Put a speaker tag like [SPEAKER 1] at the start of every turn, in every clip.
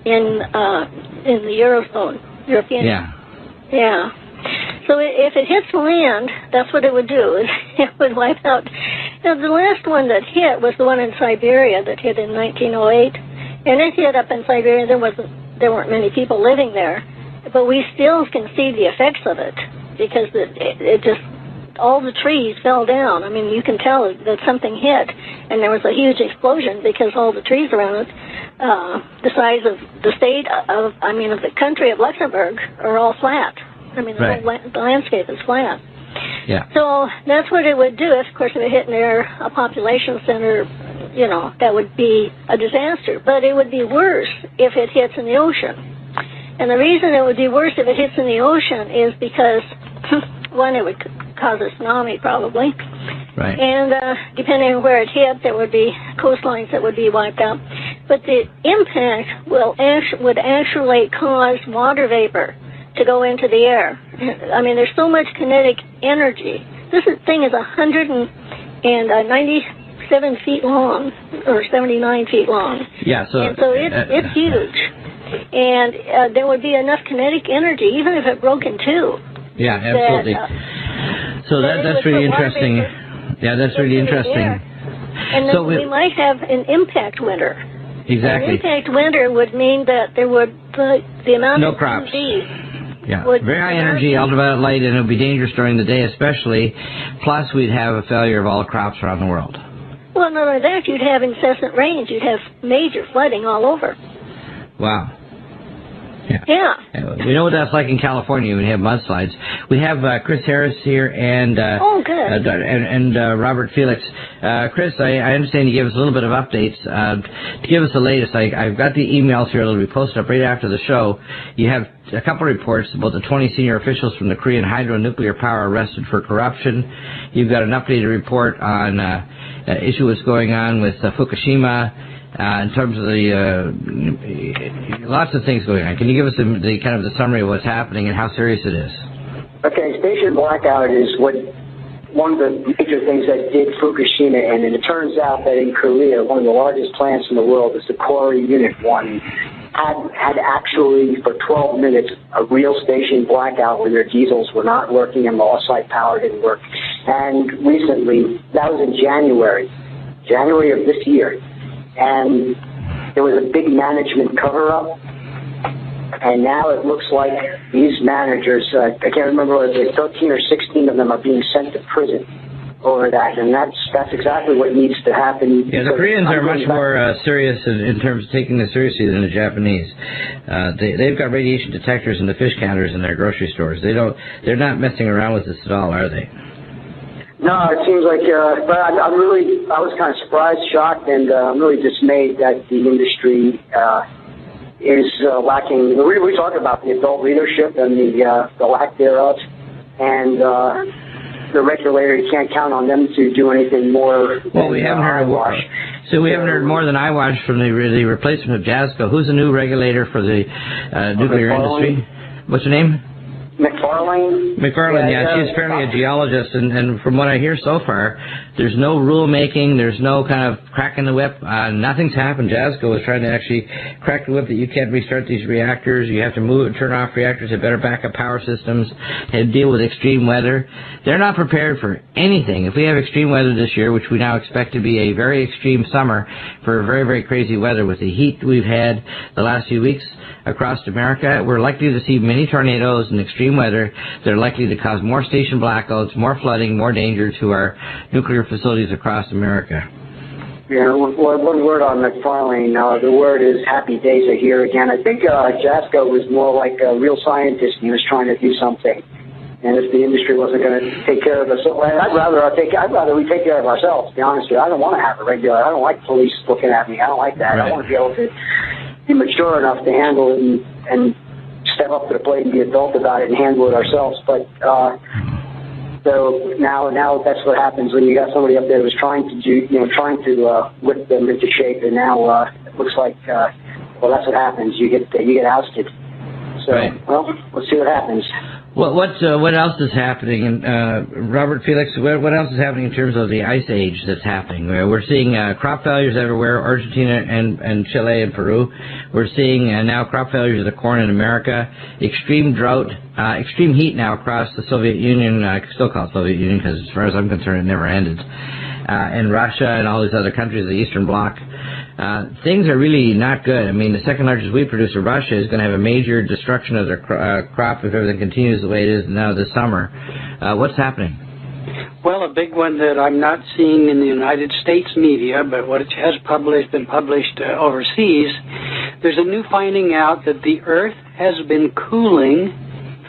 [SPEAKER 1] in the Eurozone, European.
[SPEAKER 2] Yeah.
[SPEAKER 1] Yeah. So if it hits land, that's what it would do. It would wipe out. Now, the last one that hit was the one in Siberia that hit in 1908, and it hit up in Siberia. There weren't many people living there, but we still can see the effects of it because it just, all the trees fell down. I mean, you can tell that something hit, and there was a huge explosion because all the trees around it, the size of the state of the country of Luxembourg, are all flat. I mean, the whole landscape is flat.
[SPEAKER 2] Yeah.
[SPEAKER 1] So that's what it would do. Of course, if it hit near a population center, that would be a disaster. But it would be worse if it hits in the ocean. And the reason it would be worse if it hits in the ocean is because, one, it would cause a tsunami probably.
[SPEAKER 2] Right.
[SPEAKER 1] And depending on where it hit, there would be coastlines that would be wiped out. But the impact would actually cause water vapor to go into the air. I mean, there's so much kinetic energy. This thing is 197 feet long, or 79 feet long.
[SPEAKER 2] Yeah, so
[SPEAKER 1] it's huge. And there would be enough kinetic energy, even if it broke in two.
[SPEAKER 2] Yeah, absolutely. So that's really interesting. Yeah, that's really interesting.
[SPEAKER 1] And then we might have an impact winter.
[SPEAKER 2] Exactly.
[SPEAKER 1] An impact winter would mean that there would the amount
[SPEAKER 2] no
[SPEAKER 1] of
[SPEAKER 2] crops.
[SPEAKER 1] UV.
[SPEAKER 2] Yeah, very high energy, ultraviolet light, and it would be dangerous during the day especially. Plus, we'd have a failure of all crops around the world.
[SPEAKER 1] Well, not only that, you'd have incessant rains. You'd have major flooding all over.
[SPEAKER 2] Wow.
[SPEAKER 1] Yeah.
[SPEAKER 2] We know what that's like in California. We have mudslides. We have Chris Harris here and Robert Felix. Chris, I understand you gave us a little bit of updates. To give us the latest, I've got the emails here that'll be posted up right after the show. You have a couple of reports about the 20 senior officials from the Korean hydronuclear power arrested for corruption. You've got an updated report on issue what's going on with Fukushima. In terms of the lots of things going on. Can you give us the kind of the summary of what's happening and how serious it is?
[SPEAKER 3] Okay, station blackout is one of the major things that did Fukushima, and it turns out that in Korea, one of the largest plants in the world is the Quarry Unit 1, had actually for 12 minutes a real station blackout where their diesels were not working and the off-site power didn't work. And recently, that was in January of this year. And there was a big management cover-up, and now it looks like these managers, I can't remember whether it's 13 or 16 of them are being sent to prison over that, and that's exactly what needs to happen.
[SPEAKER 2] Yeah, the Koreans are much more serious in terms of taking this seriously than the Japanese. They've got radiation detectors in the fish counters in their grocery stores. They're not messing around with this at all, are they?
[SPEAKER 3] No, it seems like, but I was kind of surprised, shocked, and I'm really dismayed that the industry is lacking. We talk about the adult leadership and the lack thereof, and the regulator, you can't count on them to do anything more.
[SPEAKER 2] Well, we haven't heard we haven't heard more than eyewash from the replacement of JASCO. Who's the new regulator for the nuclear industry? What's her name?
[SPEAKER 3] McFarlane,
[SPEAKER 2] yeah, she's apparently a geologist, and from what I hear so far, there's no rule making, there's no kind of cracking the whip, nothing's happened. JASCO is trying to actually crack the whip that you can't restart these reactors, you have to move and turn off reactors, have better backup power systems, and deal with extreme weather. They're not prepared for anything. If we have extreme weather this year, which we now expect to be a very extreme summer for very, very crazy weather with the heat we've had the last few weeks across America, we're likely to see many tornadoes and extreme weather that are likely to cause more station blackouts, more flooding, more danger to our nuclear facilities across America.
[SPEAKER 3] Yeah, one word on McFarlane. The word is happy days are here again. I think JASCO was more like a real scientist, and he was trying to do something. And if the industry wasn't going to take care of us, I'd rather we take care of ourselves, to be honest with you. I don't want to have a regular, I don't like police looking at me. I don't like that. Right. I want to be able to be mature enough to handle it and step up to the plate and be adult about it and handle it ourselves. But so now that's what happens when you got somebody up there who's trying to whip them into shape, and now it looks like that's what happens. You get ousted. So
[SPEAKER 2] right.
[SPEAKER 3] Well, let's see what happens.
[SPEAKER 2] What else is happening? And Robert, Felix, what else is happening in terms of the ice age that's happening? We're seeing crop failures everywhere, Argentina and Chile and Peru. We're seeing now crop failures of the corn in America, extreme drought, extreme heat now across the Soviet Union, still called Soviet Union because as far as I'm concerned it never ended, and Russia and all these other countries of the Eastern Bloc. Things are really not good. I mean, the second largest wheat producer, Russia, is going to have a major destruction of their crop if everything continues the way it is now this summer. What's happening?
[SPEAKER 4] Well, a big one that I'm not seeing in the United States media, but what it has been published overseas, there's a new finding out that the Earth has been cooling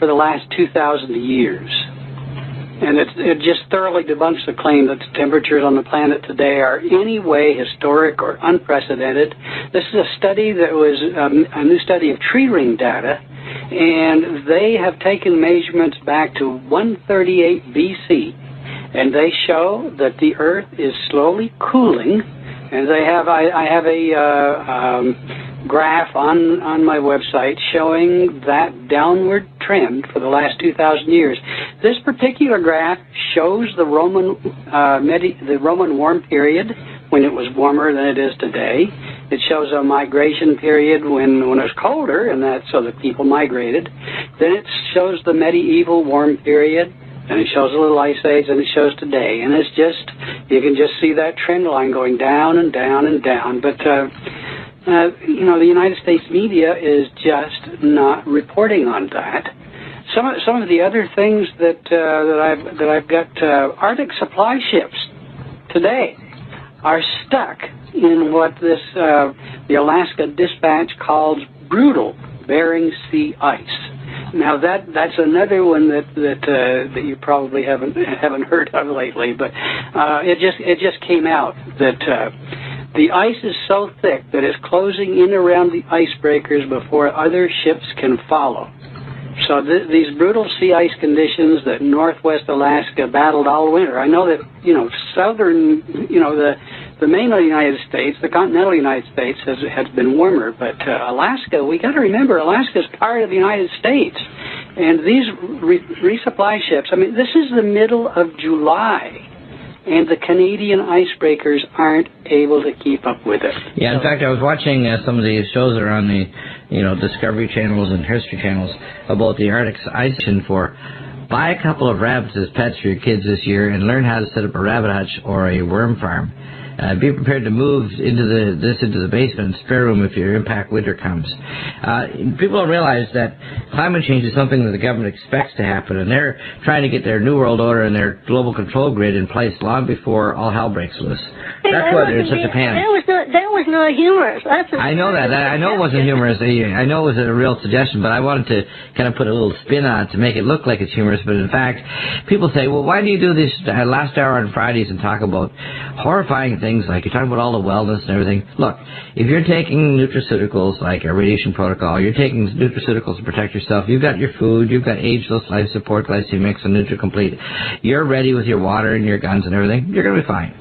[SPEAKER 4] for the last 2,000 years. And it just thoroughly debunks the claim that the temperatures on the planet today are in any way historic or unprecedented. This is a study that was a new study of tree ring data, and they have taken measurements back to 138 BC, and they show that the Earth is slowly cooling. And I have a graph on my website showing that downward trend for the last 2,000 years. This particular graph shows the Roman warm period when it was warmer than it is today. It shows a migration period when it was colder, and that so that people migrated. Then it shows the medieval warm period, and it shows a little ice age, and it shows today. And it's just, you can just see that trend line going down and down and down. But the United States media is just not reporting on that. Some of the other things that I've got, Arctic supply ships today are stuck in what the Alaska Dispatch calls brutal Bering Sea ice. Now that's another one that you probably haven't heard of lately, but it just came out that the ice is so thick that it's closing in around the icebreakers before other ships can follow. So these brutal sea ice conditions that Northwest Alaska battled all winter. I know that southern, the mainland United States, the continental United States has been warmer, but Alaska, we got to remember, Alaska is part of the United States, and these resupply ships. I mean, this is the middle of July, and the Canadian icebreakers aren't able to keep up with it.
[SPEAKER 2] Yeah, in fact, I was watching some of these shows that are on the Discovery channels and History channels about the Arctic ice and for buy a couple of rabbits as pets for your kids this year and learn how to set up a rabbit hutch or a worm farm. Be prepared to move into the basement and spare room if your impact winter comes. People don't realize that climate change is something that the government expects to happen, and they're trying to get their New World Order and their global control grid in place long before all hell breaks loose. That's why they're in such a panic.
[SPEAKER 1] That was not humorous.
[SPEAKER 2] I know that. I know it wasn't humorous. I know it was a real suggestion, but I wanted to kind of put a little spin on it to make it look like it's humorous. But in fact, people say, well, why do you do this last hour on Fridays and talk about horrifying things like you're talking about all the wellness and everything? Look, if you're taking nutraceuticals like a radiation protocol, you're taking nutraceuticals to protect yourself, you've got your food, you've got ageless life support, glycemics, and NutriComplete, you're ready with your water and your guns and everything, you're going to be fine.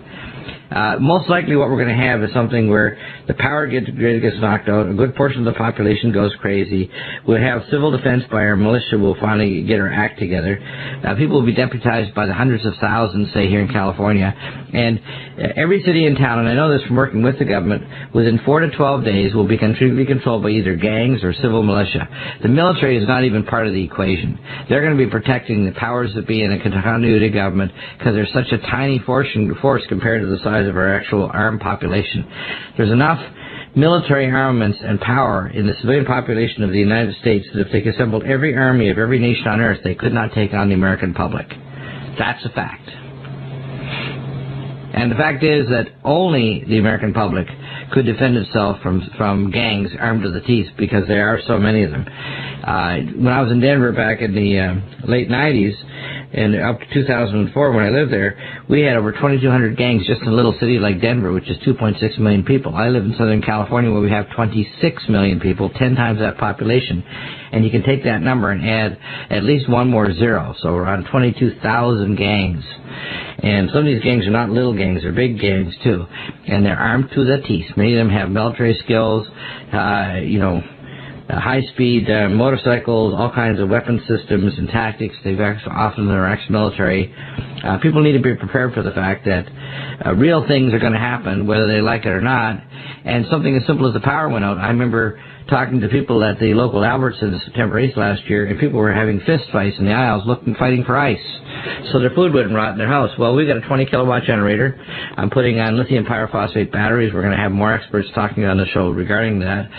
[SPEAKER 2] Most likely what we're going to have is something where the power grid gets knocked out, a good portion of the population goes crazy, we'll have civil defense by our militia, will finally get our act together, people will be deputized by the hundreds of thousands, say here in California, and every city and town, and I know this from working with the government, within 4 to 12 days will be completely controlled by either gangs or civil militia. The military is not even part of the equation. They're going to be protecting the powers that be in a continuity government because they're such a tiny force compared to the size of our actual armed population. There's enough military armaments and power in the civilian population of the United States that if they assembled every army of every nation on earth, they could not take on the American public. That's a fact. And the fact is that only the American public could defend itself from gangs armed to the teeth because there are so many of them. When I was in Denver back in the late 90s, and up to 2004 when I lived there, we had over 2,200 gangs just in a little city like Denver, which is 2.6 million people. I live in Southern California where we have 26 million people, 10 times that population. And you can take that number and add at least one more zero, so around 22,000 gangs. And some of these gangs are not little gangs, they're big gangs too. And they're armed to the teeth. Many of them have military skills, high-speed motorcycles, all kinds of weapon systems and tactics. They've often are ex-military. People need to be prepared for the fact that real things are going to happen, whether they like it or not. And something as simple as the power went out. I remember talking to people at the local Albertsons September 8th last year, and people were having fist fights in the aisles fighting for ice so their food wouldn't rot in their house. Well, we've got a 20-kilowatt generator. I'm putting on lithium pyrophosphate batteries. We're going to have more experts talking on the show regarding that.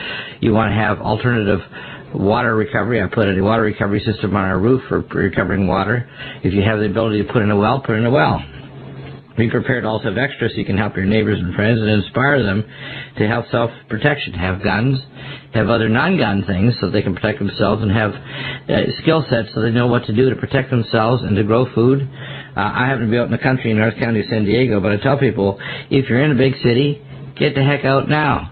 [SPEAKER 2] You want to have alternative water recovery. I put a water recovery system on our roof for recovering water. If you have the ability to put in a well, put in a well. Be prepared to also have extra so you can help your neighbors and friends and inspire them to have self-protection, have guns, have other non-gun things so they can protect themselves, and have skill sets so they know what to do to protect themselves and to grow food. I happen to be out in the country in North County, San Diego, but I tell people, if you're in a big city, get the heck out now.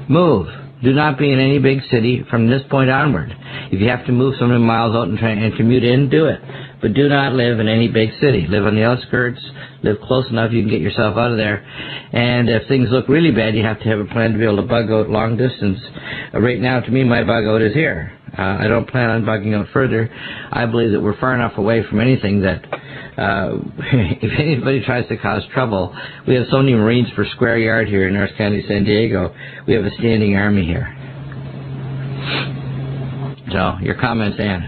[SPEAKER 2] Move. Do not be in any big city from this point onward. If you have to move so many miles out and try and commute in, do it. But do not live in any big city. Live on the outskirts. Live close enough you can get yourself out of there. And if things look really bad, you have to have a plan to be able to bug out long distance. Right now, to me, my bug out is here. I don't plan on bugging out further. I believe that we're far enough away from anything that if anybody tries to cause trouble, we have so many Marines per square yard here in North County, San Diego. We have a standing army here. So, your comments, Ann?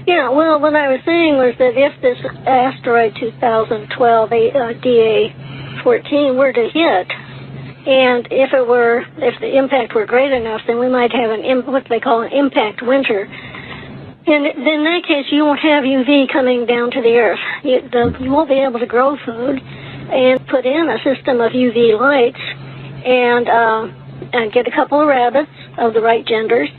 [SPEAKER 1] Yeah, well, what I was saying was that if this asteroid 2012 DA-14 were to hit, and if the impact were great enough, then we might have what they call an impact winter. And in that case, you won't have UV coming down to the earth. You won't be able to grow food and put in a system of UV lights and get a couple of rabbits of the right genders.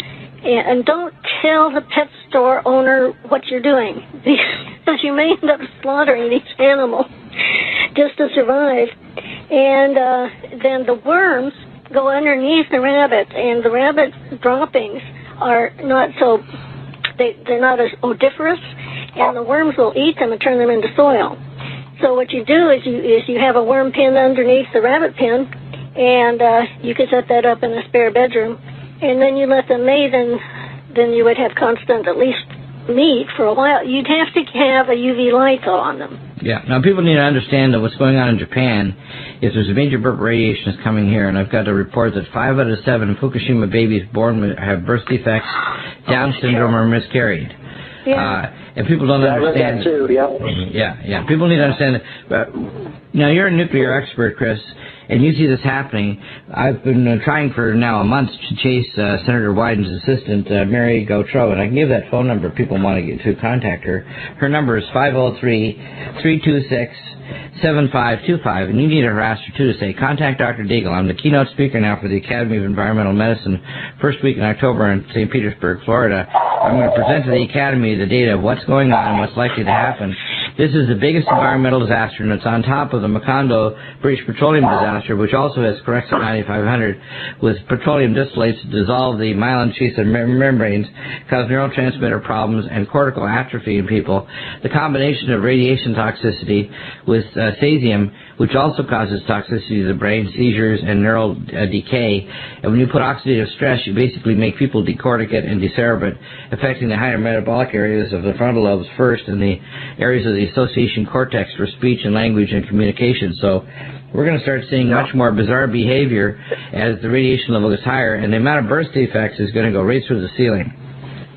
[SPEAKER 1] And don't tell the pet store owner what you're doing, because you may end up slaughtering these animals just to survive. And then the worms go underneath the rabbits, and the rabbit droppings are not so, they're not as odoriferous, and the worms will eat them and turn them into soil. So what you do is you have a worm pen underneath the rabbit pen, and you can set that up in a spare bedroom. And then you let them mate, and then you would have constant, at least, meat for a while. You'd have to have a UV light on them.
[SPEAKER 2] Yeah. Now, people need to understand that what's going on in Japan is there's a major burp radiation that's coming here, and I've got a report that 5 out of 7 Fukushima babies born have birth defects, Down syndrome, or miscarried.
[SPEAKER 1] Yeah.
[SPEAKER 2] And people don't understand.
[SPEAKER 3] I read that too,
[SPEAKER 2] Yeah. People need to understand that. Now, you're a nuclear expert, Chris, and you see this happening. I've been trying for now a month to chase Senator Wyden's assistant, Mary Gautreaux, and I can give that phone number if people want to get to contact her. Her number is 503-326-7525, and you need to harass her, too, to say, contact Dr. Deagle. I'm the keynote speaker now for the Academy of Environmental Medicine, first week in October in St. Petersburg, Florida. I'm going to present to the Academy the data of what's going on and what's likely to happen. This is the biggest environmental disaster, and it's on top of the Macondo British Petroleum disaster, which also has Corexit 9500 with petroleum distillates to dissolve the myelin sheaths and membranes, cause neurotransmitter problems and cortical atrophy in people. The combination of radiation toxicity with cesium, which also causes toxicity to the brain, seizures, and neural decay. And when you put oxidative stress, you basically make people decorticate and decerebrate, affecting the higher metabolic areas of the frontal lobes first and the areas of the association cortex for speech and language and communication. So we're going to start seeing much more bizarre behavior as the radiation level gets higher, and the amount of birth defects is going to go right through the ceiling.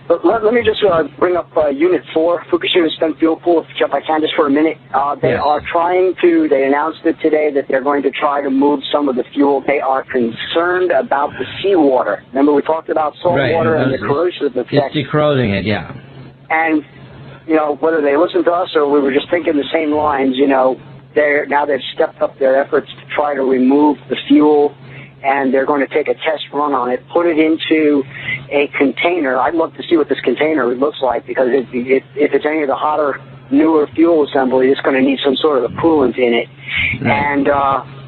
[SPEAKER 3] But let me just bring up Unit 4, Fukushima Spent Fuel Pool, if I can, just for a minute. They are trying to, they announced it today that they're going to try to move some of the fuel. They are concerned about the seawater. Remember we talked about salt water and the corrosive effects.
[SPEAKER 2] It's decorrosing it, yeah.
[SPEAKER 3] And, whether they listen to us or we were just thinking the same lines, now they've stepped up their efforts to try to remove the fuel, and they're going to take a test run on it, put it into a container. I'd love to see what this container looks like, because if it's any of the hotter, newer fuel assembly, it's going to need some sort of a coolant in it. Right. And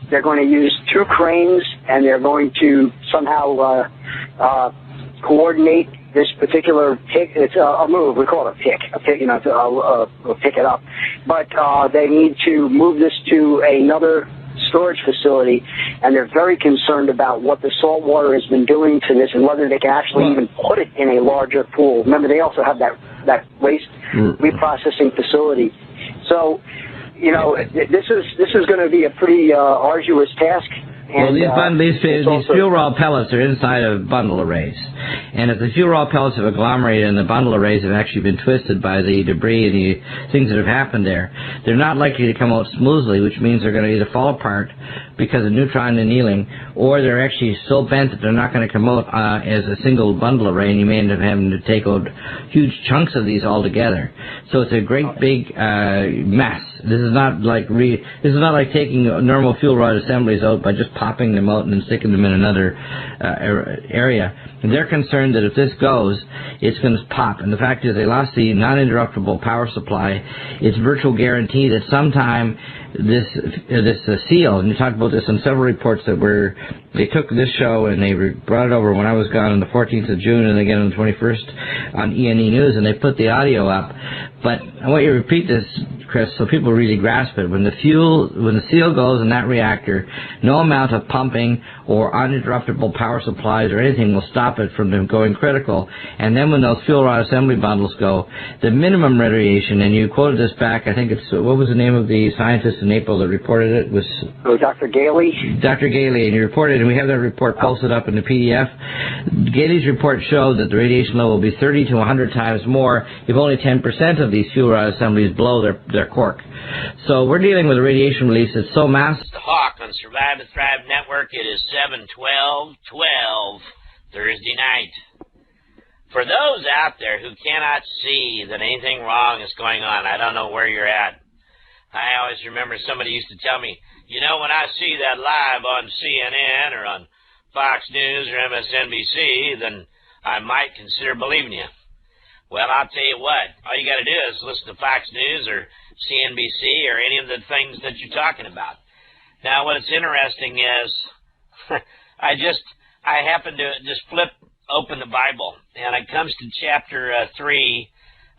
[SPEAKER 3] they're going to use 2 cranes, and they're going to somehow coordinate this particular pick. It's a move. We call it a pick. To pick it up. But they need to move this to another storage facility, and they're very concerned about what the salt water has been doing to this and whether they can actually even put it in a larger pool. Remember, they also have that waste reprocessing facility. So, you know, this is going to be a pretty arduous task. And,
[SPEAKER 2] these fuel rod pellets are inside of bundle arrays. And if the fuel rod pellets have agglomerated and the bundle arrays have actually been twisted by the debris and the things that have happened there, they're not likely to come out smoothly, which means they're going to either fall apart because of neutron annealing, or they're actually so bent that they're not going to come out as a single bundle array, and you may end up having to take out huge chunks of these altogether. So it's a great big mess. This is not like taking normal fuel rod assemblies out by just popping them out and then sticking them in another area. And they're concerned that if this goes, it's going to pop. And the fact is they lost the non-interruptible power supply. It's virtual guarantee that sometime this seal, and you talked about this in several reports they took this show and they brought it over when I was gone on the 14th of June and again on the 21st on E&E News, and they put the audio up. But I want you to repeat this, Chris, so people really grasp it. When the seal goes in that reactor, no amount of pumping or uninterruptible power supplies or anything will stop it from them going critical. And then when those fuel rod assembly bundles go, the minimum radiation, and you quoted this back, I think it's, what was the name of the scientist in April that reported it? Was
[SPEAKER 3] Dr. Gailey?
[SPEAKER 2] Dr. Gailey, and he reported, and we have that report posted up in the PDF. Gailey's report showed that the radiation level will be 30 to 100 times more if only 10% of these fuel rod assemblies blow their cork. So we're dealing with a radiation release that's so massive.
[SPEAKER 5] The Hawk on Survive and Thrive Network. It is 7/12/12 Thursday night. For those out there who cannot see that anything wrong is going on, I don't know where you're at. I always remember somebody used to tell me, you know, when I see that live on CNN or on Fox News or MSNBC, then I might consider believing you. Well, I'll tell you what, all you got to do is listen to Fox News or CNBC or any of the things that you're talking about. Now, what's interesting is I happened to just flip open the Bible, and it comes to chapter 3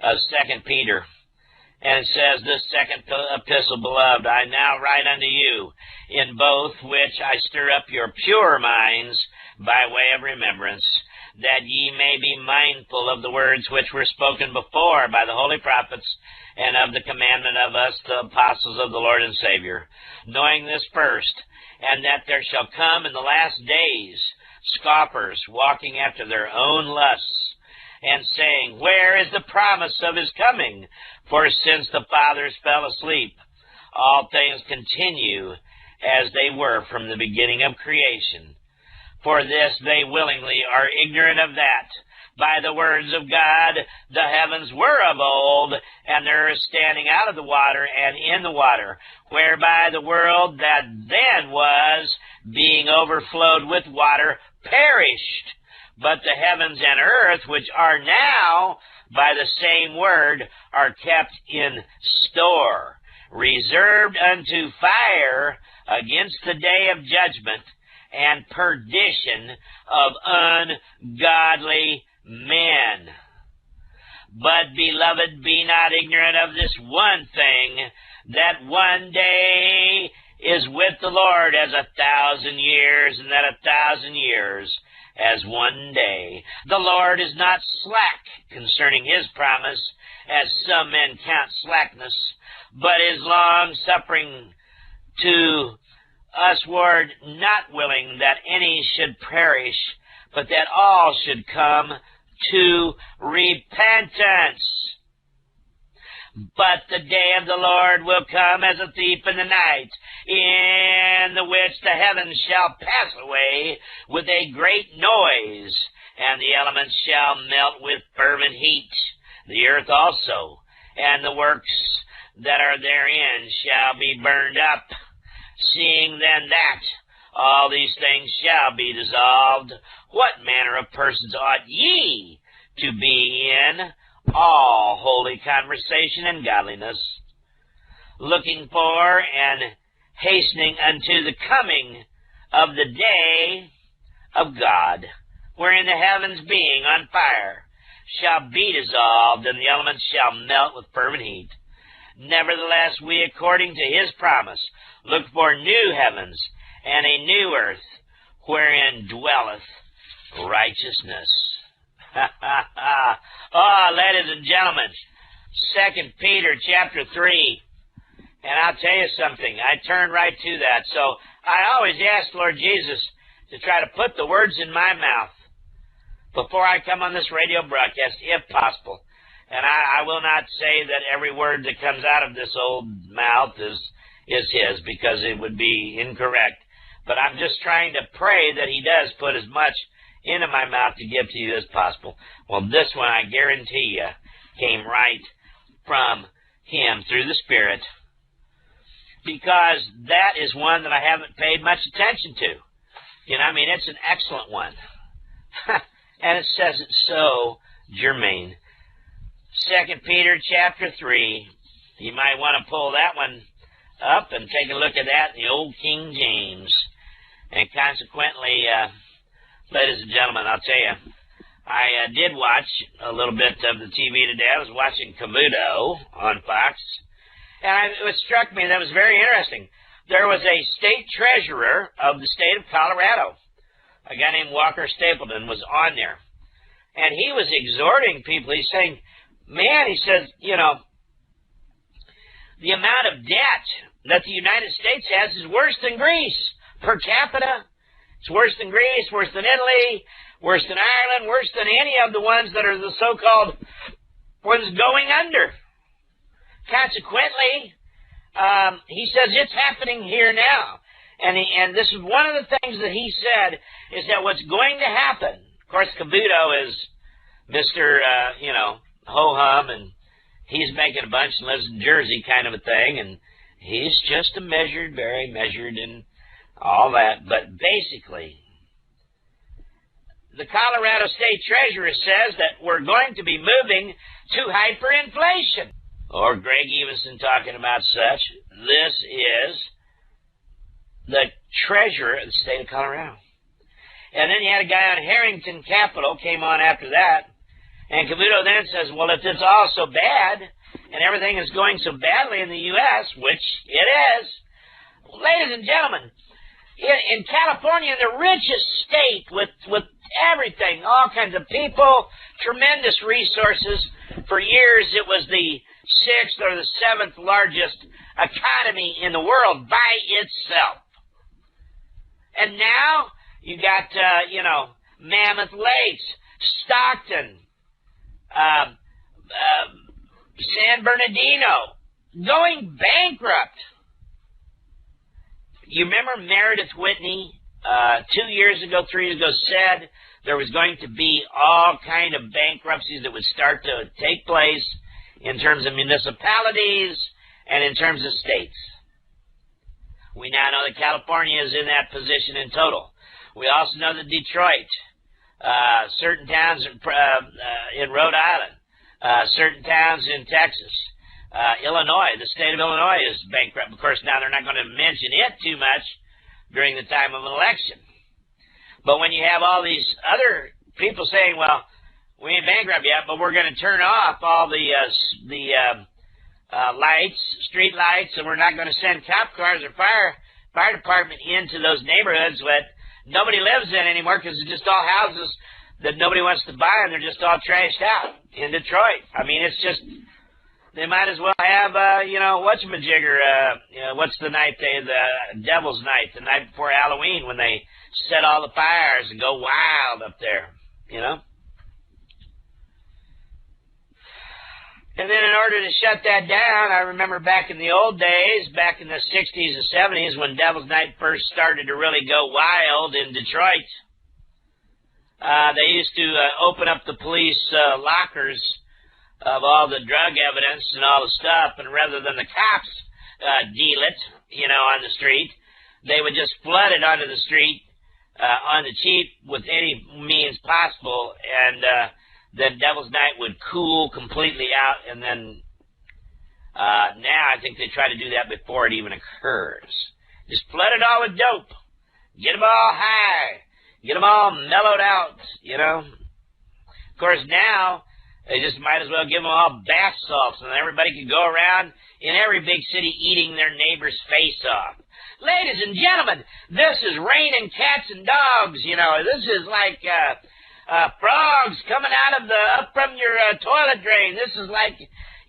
[SPEAKER 5] of 2 Peter, and it says, this second epistle, beloved, I now write unto you, in both which I stir up your pure minds by way of remembrance, that ye may be mindful of the words which were spoken before by the holy prophets, and of the commandment of us, the apostles of the Lord and Savior, knowing this first, and that there shall come in the last days scoffers, walking after their own lusts, and saying, where is the promise of his coming? For since the fathers fell asleep, all things continue as they were from the beginning of creation. For this they willingly are ignorant of that, by the words of God, the heavens were of old, and the earth standing out of the water and in the water, whereby the world that then was, being overflowed with water, perished. But the heavens and earth, which are now, by the same word, are kept in store, reserved unto fire against the day of judgment and perdition of ungodly men. But, beloved, be not ignorant of this one thing, that one day is with the Lord as 1,000 years, and that 1,000 years as one day. The Lord is not slack concerning his promise, as some men count slackness, but is long-suffering to usward, not willing that any should perish, but that all should come to repentance. But the day of the Lord will come as a thief in the night, in the which the heavens shall pass away with a great noise, and the elements shall melt with fervent heat. The earth also, and the works that are therein shall be burned up. Seeing then that all these things shall be dissolved, what manner of persons ought ye to be in all holy conversation and godliness, looking for and hastening unto the coming of the day of God, wherein the heavens being on fire shall be dissolved, and the elements shall melt with fervent heat. Nevertheless, we, according to his promise, look for new heavens and a new earth, wherein dwelleth righteousness. Oh, ladies and gentlemen, 2 Peter chapter 3. And I'll tell you something, I turned right to that. So I always ask Lord Jesus to try to put the words in my mouth before I come on this radio broadcast, if possible. And I will not say that every word that comes out of this old mouth is his, because it would be incorrect. But I'm just trying to pray that he does put as much into my mouth to give to you as possible. Well, this one, I guarantee you, came right from him through the Spirit, because that is one that I haven't paid much attention to. You know, I mean, it's an excellent one. And it says it so germane. 2 Peter chapter 3. You might want to pull that one up and take a look at that in the old King James. And consequently, ladies and gentlemen, I'll tell you, I did watch a little bit of the TV today. I was watching Camuto on Fox. And it struck me that was very interesting. There was a state treasurer of the state of Colorado. A guy named Walker Stapleton was on there. And he was exhorting people. He's saying, man, he says, you know, the amount of debt that the United States has is worse than Greece per capita. It's worse than Greece, worse than Italy, worse than Ireland, worse than any of the ones that are the so-called ones going under. Consequently, he says it's happening here now. And this is one of the things that he said, is that what's going to happen, of course, Cabuto is Mr., ho-hum, and he's making a bunch and lives in Jersey kind of a thing, and he's just a measured, very measured and all that. But basically, the Colorado State Treasurer says that we're going to be moving to hyperinflation. Or Greg Evenson talking about such. This is the treasurer of the state of Colorado. And then you had a guy on Harrington Capital came on after that. And Cavuto then says, well, if it's all so bad and everything is going so badly in the U.S., which it is, ladies and gentlemen, in California, the richest state with everything, all kinds of people, tremendous resources. For years, it was the 6th or the 7th largest economy in the world by itself. And now you got, Mammoth Lakes, Stockton, San Bernardino going bankrupt. You remember Meredith Whitney 2 years ago, 3 years ago, said there was going to be all kind of bankruptcies that would start to take place in terms of municipalities and in terms of states. We now know that California is in that position in total. We also know that Detroit, certain towns in Rhode Island, certain towns in Texas, Illinois, the state of Illinois is bankrupt. Of course, now they're not going to mention it too much during the time of an election. But when you have all these other people saying, well, we ain't bankrupt yet, but we're going to turn off all the lights, street lights, and we're not going to send cop cars or fire department into those neighborhoods that nobody lives in anymore because it's just all houses that nobody wants to buy, and they're just all trashed out in Detroit. I mean, it's just, they might as well have, whatchamajigger, what's the night the Devil's Night, the night before Halloween, when they set all the fires and go wild up there, And then in order to shut that down, I remember back in the old days, back in the 60s and 70s, when Devil's Night first started to really go wild in Detroit, they used to open up the police lockers of all the drug evidence and all the stuff, and rather than the cops deal it, on the street, they would just flood it onto the street on the cheap with any means possible, and then Devil's Night would cool completely out, and then now I think they try to do that before it even occurs. Just flood it all with dope. Get them all high. Get them all mellowed out, Of course, now They just might as well give them all bath salts, and everybody could go around in every big city eating their neighbor's face off. Ladies and gentlemen, this is raining cats and dogs, you know. This is like frogs coming up from your toilet drain. This is like,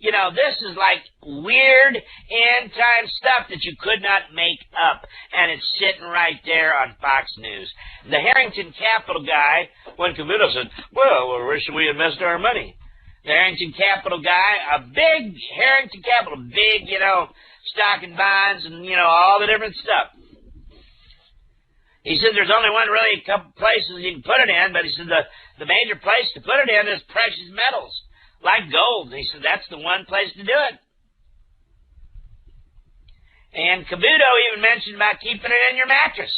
[SPEAKER 5] you know, this is like weird end-time stuff that you could not make up, and it's sitting right there on Fox News. The Harrington Capital guy, when Cavuto said, well, where should we invest our money? The Harrington Capital guy, a big Harrington Capital, big, you know, stock and bonds and, you know, all the different stuff. He said there's only one really couple places you can put it in, but he said the major place to put it in is precious metals, like gold. He said that's the one place to do it. And Cavuto even mentioned about keeping it in your mattress.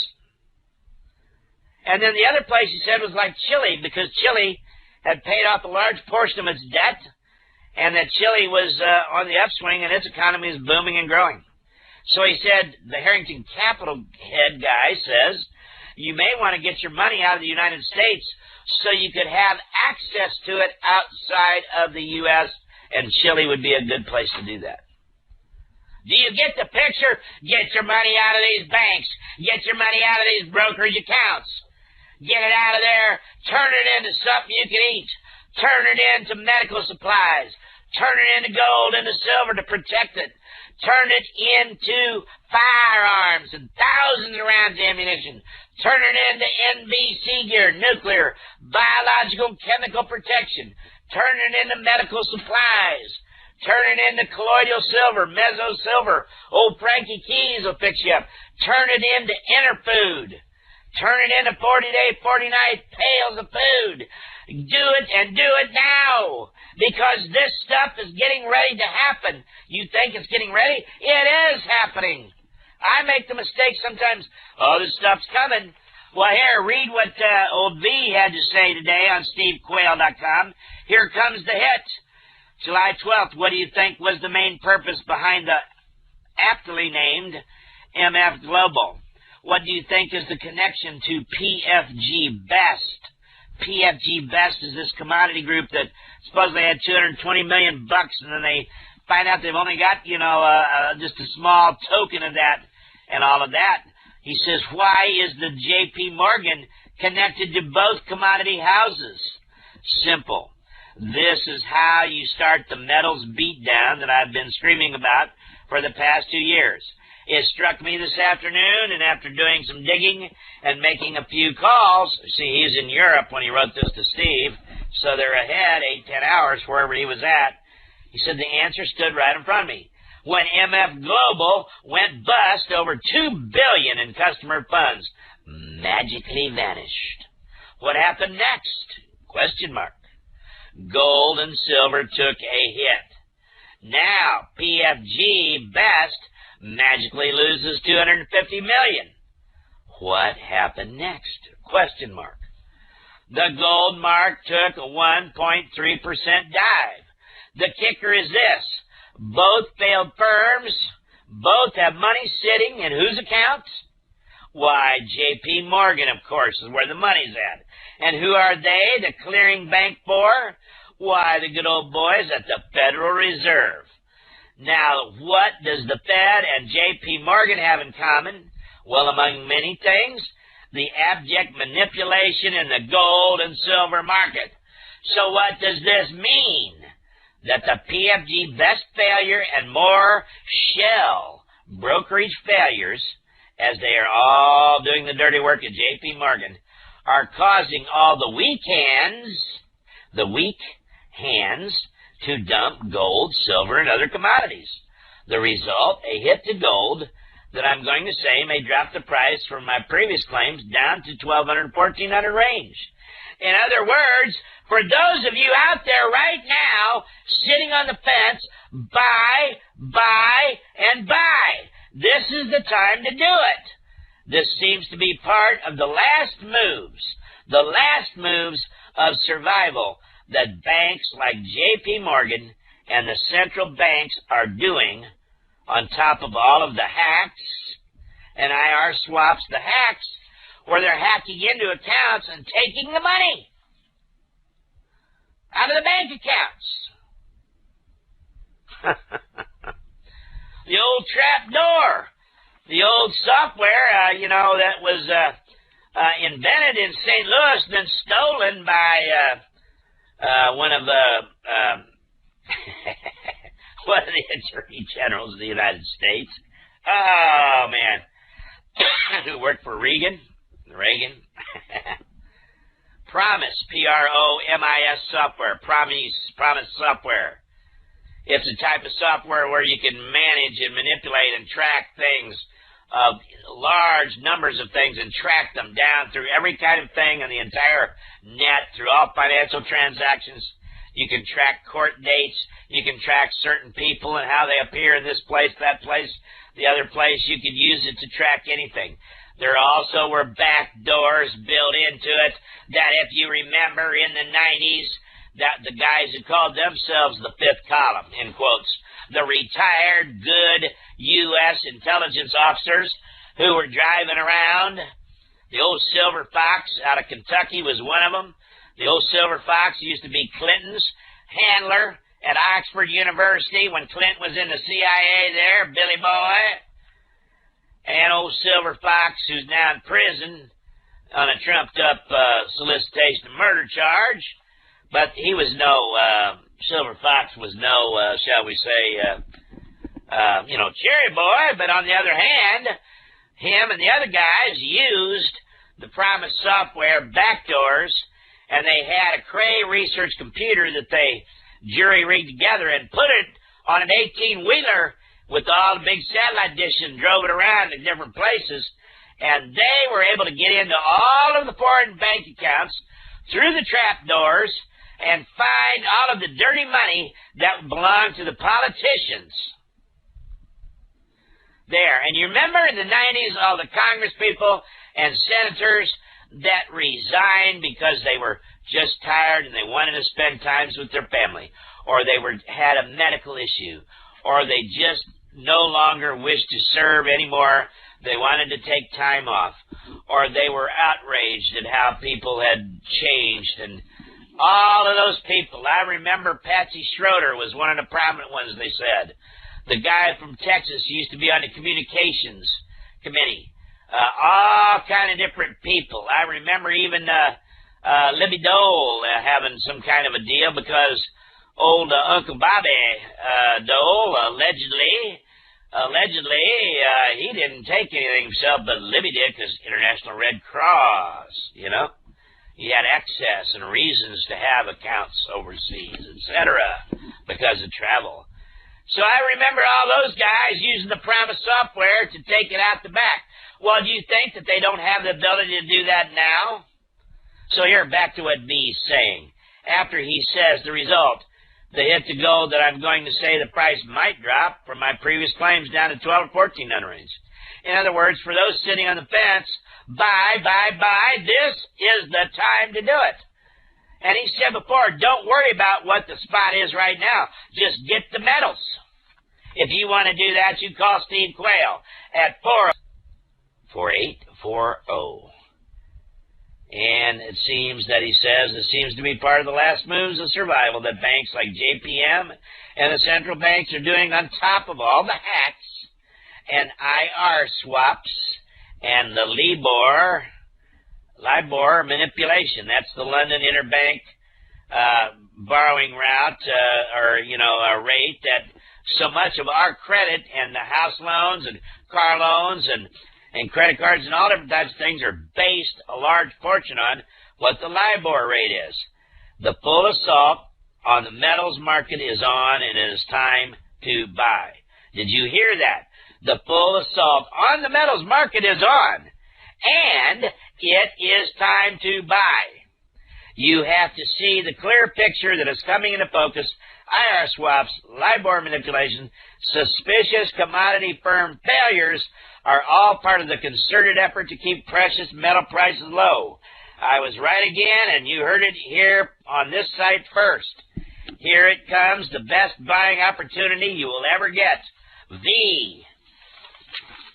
[SPEAKER 5] And then the other place he said was like Chile, because Chile had paid off a large portion of its debt, and that Chile was on the upswing, and its economy is booming and growing. So he said, the Harrington Capital head guy says, you may want to get your money out of the United States so you could have access to it outside of the U.S., and Chile would be a good place to do that. Do you get the picture? Get your money out of these banks. Get your money out of these brokerage accounts. Get it out of there. Turn it into something you can eat. Turn it into medical supplies. Turn it into gold, into silver to protect it. Turn it into firearms and thousands of rounds of ammunition. Turn it into NBC gear, nuclear, biological, chemical protection. Turn it into medical supplies. Turn it into colloidal silver, meso silver. Old Frankie Keys will fix you up. Turn it into inner food. Turn it into 40-day, 40-night pails of food. Do it, and do it now, because this stuff is getting ready to happen. You think it's getting ready? It is happening. I make the mistake sometimes, oh, this stuff's coming. Well, here, read what old V had to say today on SteveQuail.com. Here comes the hit. July 12th, what do you think was the main purpose behind the aptly named MF Global? What do you think is the connection to PFG Best? PFG Best is this commodity group that supposedly had $220 million, and then they find out they've only got, you know, just a small token of that and all of that. He says, why is the J.P. Morgan connected to both commodity houses? Simple. This is how you start the metals beatdown that I've been screaming about for the past 2 years. It struck me this afternoon, and after doing some digging and making a few calls, see, he's in Europe when he wrote this to Steve, so they're ahead 8-10 hours wherever he was at. He said the answer stood right in front of me. When MF Global went bust, over $2 billion in customer funds magically vanished. What happened next? Question mark. Gold and silver took a hit. Now, PFG Best magically loses $250 million. What happened next? Question mark. The gold mark took a 1.3% dive. The kicker is this. Both failed firms. Both have money sitting in whose accounts? Why, J.P. Morgan, of course, is where the money's at. And who are they, the clearing bank for? Why, the good old boys at the Federal Reserve. Now, what does the Fed and J.P. Morgan have in common? Well, among many things, the abject manipulation in the gold and silver market. So what does this mean? That the PFG Best failure and more shell brokerage failures, as they are all doing the dirty work at J.P. Morgan, are causing all the weak hands, to dump gold, silver, and other commodities. The result, a hit to gold that I'm going to say may drop the price from my previous claims down to $1,200, $1,400 range. In other words, for those of you out there right now sitting on the fence, buy, and buy. This is the time to do it. This seems to be part of the last moves of survival that banks like J.P. Morgan and the central banks are doing on top of all of the hacks and IR swaps, the hacks, where they're hacking into accounts and taking the money. How of the bank accounts. The old trap door, the old software, that was invented in St. Louis, then stolen by one of the attorney generals of the United States. Oh, man. Who worked for Reagan. Promise, Promis software, Promise software. It's a type of software where you can manage and manipulate and track things, large numbers of things, and track them down through every kind of thing on the entire net, through all financial transactions. You can track court dates. You can track certain people and how they appear in this place, that place, the other place. You could use it to track anything. There also were back doors built into it that, if you remember, in the 90s, that the guys who called themselves the fifth column, in quotes, the retired good U.S. intelligence officers who were driving around. The old Silver Fox out of Kentucky was one of them. The old Silver Fox used to be Clinton's handler at Oxford University when Clinton was in the CIA there, Billy Boy. And old Silver Fox, who's now in prison on a trumped-up solicitation of murder charge. But he was Silver Fox was shall we say, cherry boy. But on the other hand, him and the other guys used the Promise software backdoors, and they had a Cray research computer that they jury-rigged together and put it on an 18-wheeler with all the big satellite dishes and drove it around to different places, and they were able to get into all of the foreign bank accounts through the trap doors and find all of the dirty money that belonged to the politicians there. And you remember in the 90s, all the Congress people and senators that resigned because they were just tired and they wanted to spend times with their family, or they had a medical issue, or they just no longer wished to serve anymore. They wanted to take time off, or they were outraged at how people had changed. And all of those people, I remember Patsy Schroeder was one of the prominent ones, they said. The guy from Texas used to be on the communications committee. All kind of different people. I remember even Libby Dole having some kind of a deal because old Uncle Bobby Dole allegedly, he didn't take anything himself, but Libby did, because International Red Cross, He had access and reasons to have accounts overseas, etc., because of travel. So I remember all those guys using the Promise software to take it out the back. Well, do you think that they don't have the ability to do that now? So here, back to what B's saying. After he says the result, the hit to gold that I'm going to say the price might drop from my previous claims down to 12 or 1400 range. In other words, for those sitting on the fence, buy, this is the time to do it. And he said before, don't worry about what the spot is right now. Just get the metals. If you want to do that, you call Steve Quayle at 4840. And it seems that he says it seems to be part of the last moves of survival that banks like JPM and the central banks are doing on top of all the hacks and IR swaps and the LIBOR manipulation. That's the London Interbank borrowing route, a rate that so much of our credit and the house loans and car loans and credit cards and all different types of things are based a large portion on what the LIBOR rate is. The full assault on the metals market is on, and it is time to buy. Did you hear that? The full assault on the metals market is on, and it is time to buy. You have to see the clear picture that is coming into focus. IR swaps, LIBOR manipulation, suspicious commodity firm failures are all part of the concerted effort to keep precious metal prices low. I was right again, and you heard it here on this site first. Here it comes, the best buying opportunity you will ever get. V.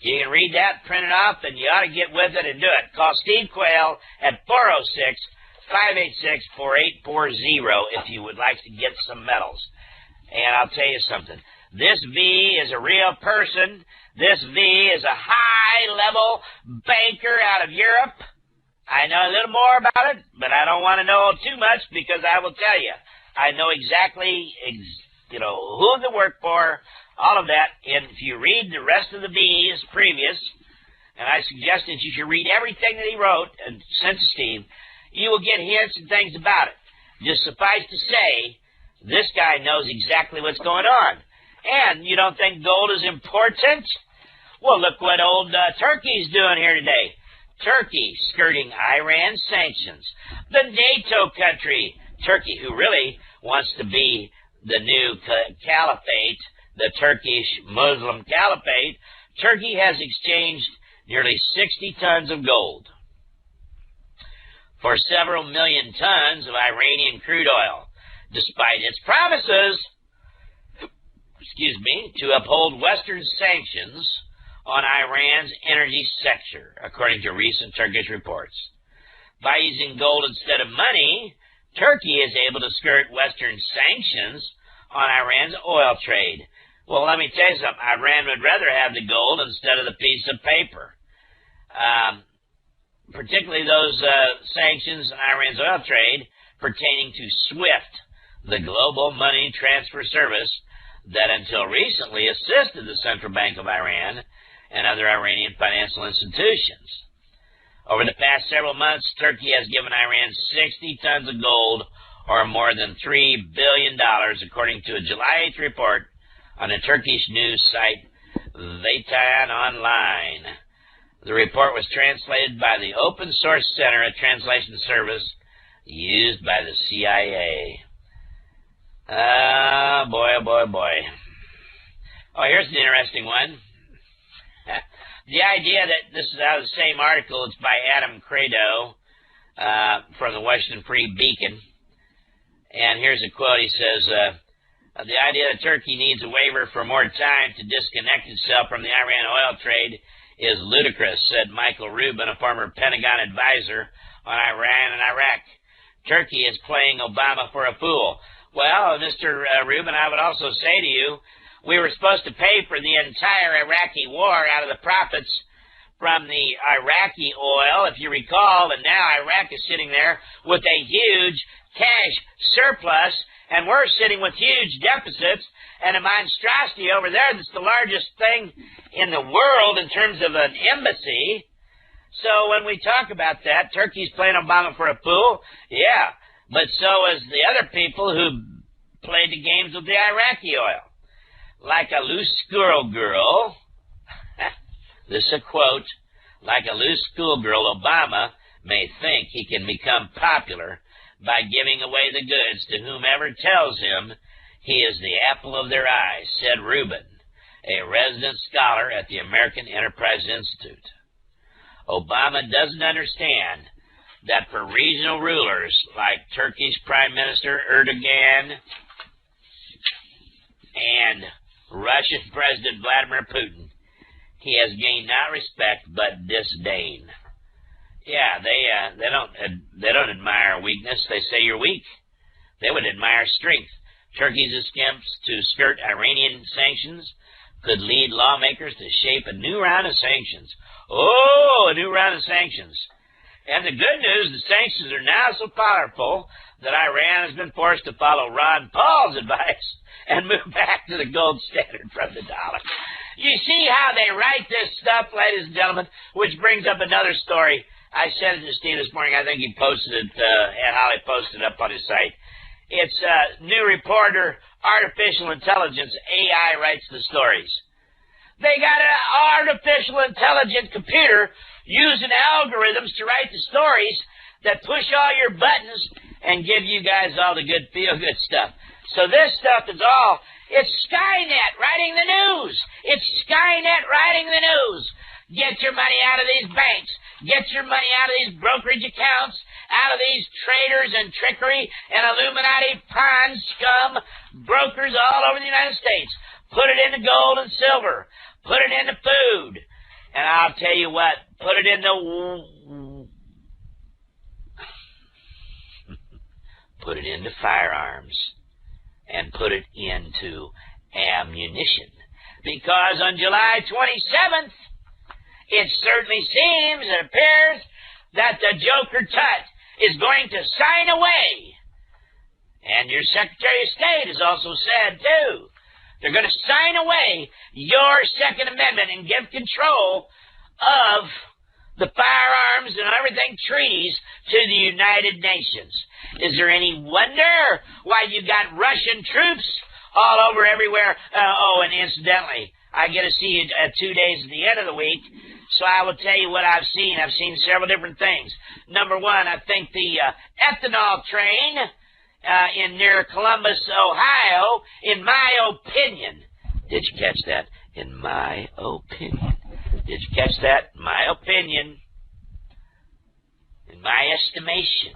[SPEAKER 5] You can read that, print it off, and you ought to get with it and do it. Call Steve Quayle at 586-4840 if you would like to get some medals. And I'll tell you something. This V is a real person. This V is a high-level banker out of Europe. I know a little more about it, but I don't want to know too much because I will tell you. I know exactly, who they work for, all of that. And if you read the rest of the V's previous, and I suggest that you should read everything that he wrote and sent to Steve, you will get hints and things about it. Just suffice to say, this guy knows exactly what's going on. And you don't think gold is important? Well, look what old Turkey's doing here today. Turkey skirting Iran sanctions. The NATO country, Turkey, who really wants to be the new caliphate, the Turkish Muslim caliphate, Turkey has exchanged nearly 60 tons of gold for several million tons of Iranian crude oil, despite its promises, to uphold Western sanctions on Iran's energy sector, according to recent Turkish reports. By using gold instead of money, Turkey is able to skirt Western sanctions on Iran's oil trade. Well, let me tell you something. Iran would rather have the gold instead of the piece of paper. Particularly those sanctions on Iran's oil trade pertaining to SWIFT, the global money transfer service that until recently assisted the Central Bank of Iran and other Iranian financial institutions. Over the past several months, Turkey has given Iran 60 tons of gold, or more than $3 billion, according to a July 8th report on the Turkish news site Vatan Online. The report was translated by the Open Source Center, a translation service used by the CIA. Boy, oh boy, oh boy. Oh, here's an interesting one. The idea that this is out of the same article, it's by Adam Credo from the Washington Free Beacon. And here's a quote. He says, the idea that Turkey needs a waiver for more time to disconnect itself from the Iran oil trade is ludicrous, said Michael Rubin, a former Pentagon advisor on Iran and Iraq. Turkey is playing Obama for a fool. Well, Mr. Rubin, I would also say to you, we were supposed to pay for the entire Iraqi war out of the profits from the Iraqi oil, if you recall, and now Iraq is sitting there with a huge cash surplus, and we're sitting with huge deficits and a monstrosity over there that's the largest thing in the world in terms of an embassy. So when we talk about that, Turkey's playing Obama for a fool, yeah, but so is the other people who played the games with the Iraqi oil. Like a loose schoolgirl, this is a quote, like a loose schoolgirl, Obama may think he can become popular by giving away the goods to whomever tells him he is the apple of their eye, said Rubin, a resident scholar at the American Enterprise Institute. Obama doesn't understand that for regional rulers like Turkish Prime Minister Erdogan and Russian President Vladimir Putin, he has gained not respect but disdain. Yeah, they don't admire weakness. They say you're weak. They would admire strength. Turkey's attempts to skirt Iranian sanctions could lead lawmakers to shape a new round of sanctions. Oh, a new round of sanctions. And the good news, the sanctions are now so powerful that Iran has been forced to follow Ron Paul's advice and move back to the gold standard from the dollar. You see how they write this stuff, ladies and gentlemen, which brings up another story. I said it to Steve this morning. I think he posted it, and Holly posted it up on his site. It's new reporter, artificial intelligence, AI writes the stories. They got an artificial intelligent computer using algorithms to write the stories that push all your buttons and give you guys all the good feel-good stuff. So this stuff is all, it's Skynet writing the news. It's Skynet writing the news. Get your money out of these banks. Get your money out of these brokerage accounts, out of these traders and trickery and Illuminati pawn scum brokers all over the United States. Put it into gold and silver. Put it into food. And I'll tell you what, put it into put it into firearms, and put it into ammunition. Because on July 27th, it certainly seems, it appears, that the Joker Tut is going to sign away. And your Secretary of State has also said, too, they're going to sign away your Second Amendment and give control of the firearms and everything treaties to the United Nations. Is there any wonder why you got Russian troops all over everywhere? Oh, and incidentally, I get to see you 2 days at the end of the week, so I will tell you what I've seen. I've seen several different things. Number one, I think the ethanol train in near Columbus, Ohio, in my opinion. Did you catch that? In my opinion. Did you catch that? My opinion. In my estimation.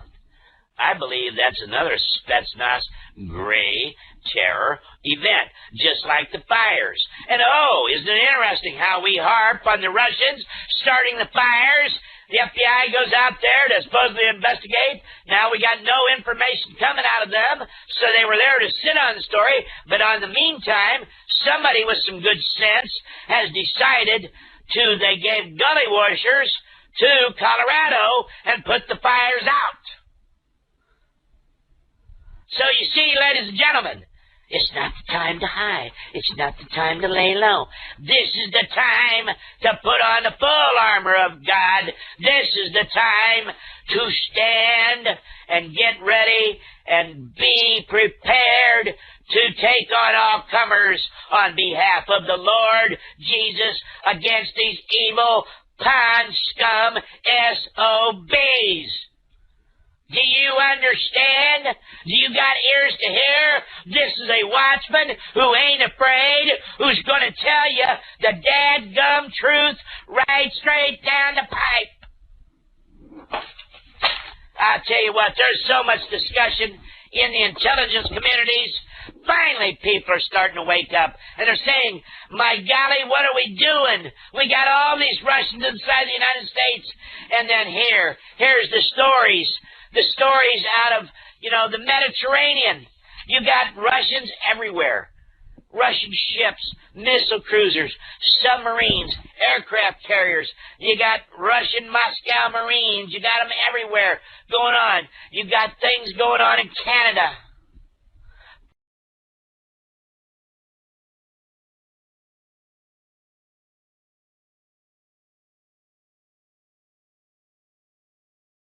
[SPEAKER 5] I believe that's another Spetsnaz gray terror event, just like the fires. And oh, isn't it interesting how we harp on the Russians starting the fires? The FBI goes out there to supposedly investigate. Now we got no information coming out of them, so they were there to sit on the story. But in the meantime, somebody with some good sense has decided they gave gully washers to Colorado and put the fires out. So you see, ladies and gentlemen, it's not the time to hide. It's not the time to lay low. This is the time to put on the full armor of God. This is the time to stand and get ready and be prepared to take on all comers on behalf of the Lord Jesus against these evil pond scum SOBs. Do you understand? Do you got ears to hear? This is a watchman who ain't afraid, who's going to tell you the dadgum truth right straight down the pipe. I'll tell you what, there's so much discussion in the intelligence communities. Finally, people are starting to wake up, and they're saying, my golly, what are we doing? We got all these Russians inside the United States, and then here's the stories out of, the Mediterranean. You got Russians everywhere. Russian ships, missile cruisers, submarines, aircraft carriers. You got Russian Moscow Marines. You got them everywhere going on. You got things going on in Canada.